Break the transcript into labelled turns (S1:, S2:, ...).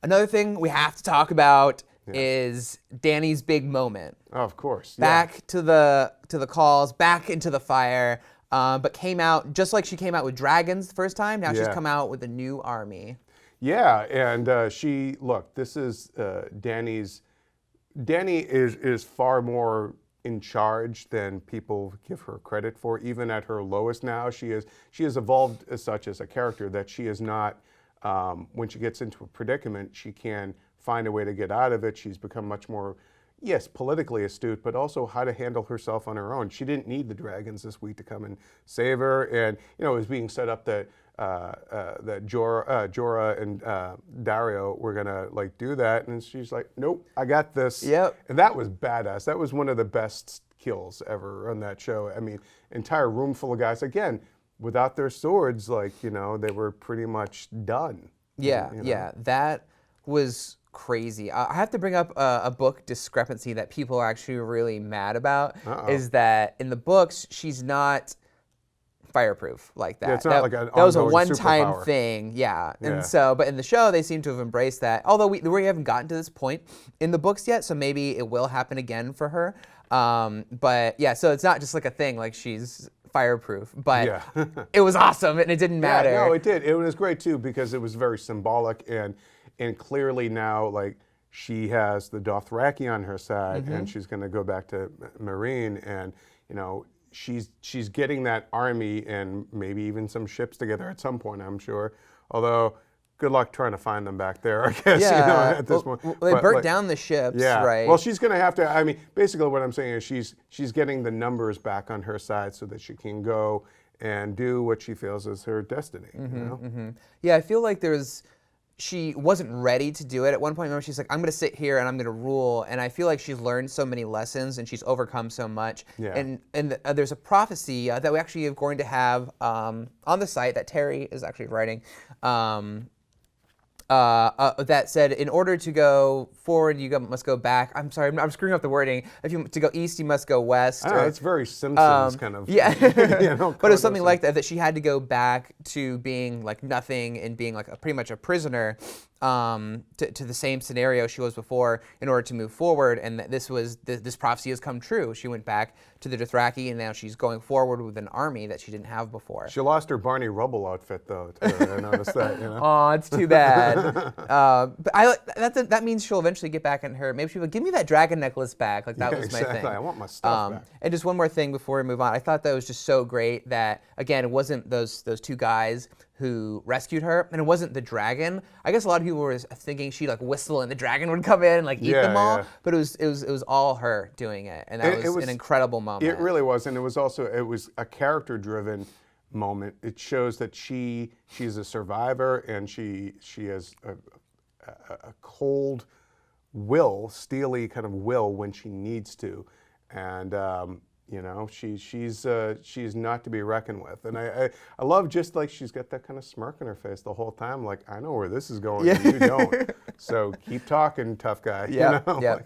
S1: Another thing we have to talk about is Dany's big moment.
S2: Oh, of course.
S1: Back to the calls, back into the fire, but came out just like she came out with dragons the first time. Now she's come out with a new army.
S2: Yeah, and this is Dany's. Dany is far more in charge than people give her credit for. Even at her lowest now, she has evolved as such as a character that she is not. When she gets into a predicament, she can find a way to get out of it. She's become much more, yes, politically astute, but also how to handle herself on her own. She didn't need the dragons this week to come and save her, and it was being set up that Jorah and Dario were gonna do that, and she's like, "Nope, I got this."
S1: Yep.
S2: And that was badass. That was one of the best kills ever on that show. I mean, entire room full of guys. Again, without their swords, they were pretty much done.
S1: Yeah, that was crazy. I have to bring up a book discrepancy that people are actually really mad about. Is that in the books she's not fireproof like that.
S2: Yeah, it's not like an
S1: that was a
S2: ongoing
S1: one-time
S2: superpower.
S1: thing. Yeah. And so, but in the show they seem to have embraced that. Although we haven't gotten to this point in the books yet, so maybe it will happen again for her. But yeah, so it's not just like a thing like she's fireproof, but it was awesome and it didn't matter.
S2: Yeah, no, it did. It was great too because it was very symbolic and clearly now she has the Dothraki on her side and she's going to go back to Meereen and she's getting that army and maybe even some ships together at some point, I'm sure. Although good luck trying to find them back there, I guess, at this point.
S1: Well, they burnt down the ships, right?
S2: Well, she's going to have to, I mean, basically what I'm saying is she's getting the numbers back on her side so that she can go and do what she feels is her destiny,
S1: Yeah, I feel like she wasn't ready to do it. At one point, remember, she's like, I'm going to sit here and I'm going to rule. And I feel like she's learned so many lessons and she's overcome so much.
S2: Yeah.
S1: And there's a prophecy that we actually are going to have on the site that Terry is actually writing. That said, in order to go forward, must go back. I'm sorry, I'm screwing up the wording. To go east, you must go west.
S2: I know, it's very Simpsons kind of.
S1: Yeah, but it's something like that. That she had to go back to being like nothing and being like pretty much a prisoner to the same scenario she was before in order to move forward. And this prophecy has come true. She went back to the Dothraki, and now she's going forward with an army that she didn't have before.
S2: She lost her Barney Rubble outfit though. I noticed that.
S1: Oh, it's too bad. But that means she'll eventually get back in her. Maybe she'll give me that dragon necklace back. Like that was my thing.
S2: I want my stuff back.
S1: And just one more thing before we move on. I thought that was just so great that again it wasn't those two guys who rescued her, and it wasn't the dragon. I guess a lot of people were thinking she'd whistle and the dragon would come in and eat them all. But it was all her doing it, and that was an incredible moment.
S2: It really was, and it was a character-driven moment. It shows that she's a survivor and she has a cold will, steely kind of will when she needs to, and she's not to be reckoned with. And I love just she's got that kind of smirk on her face the whole time. Like, I know where this is going and you don't. So keep talking, tough guy.
S1: Yeah.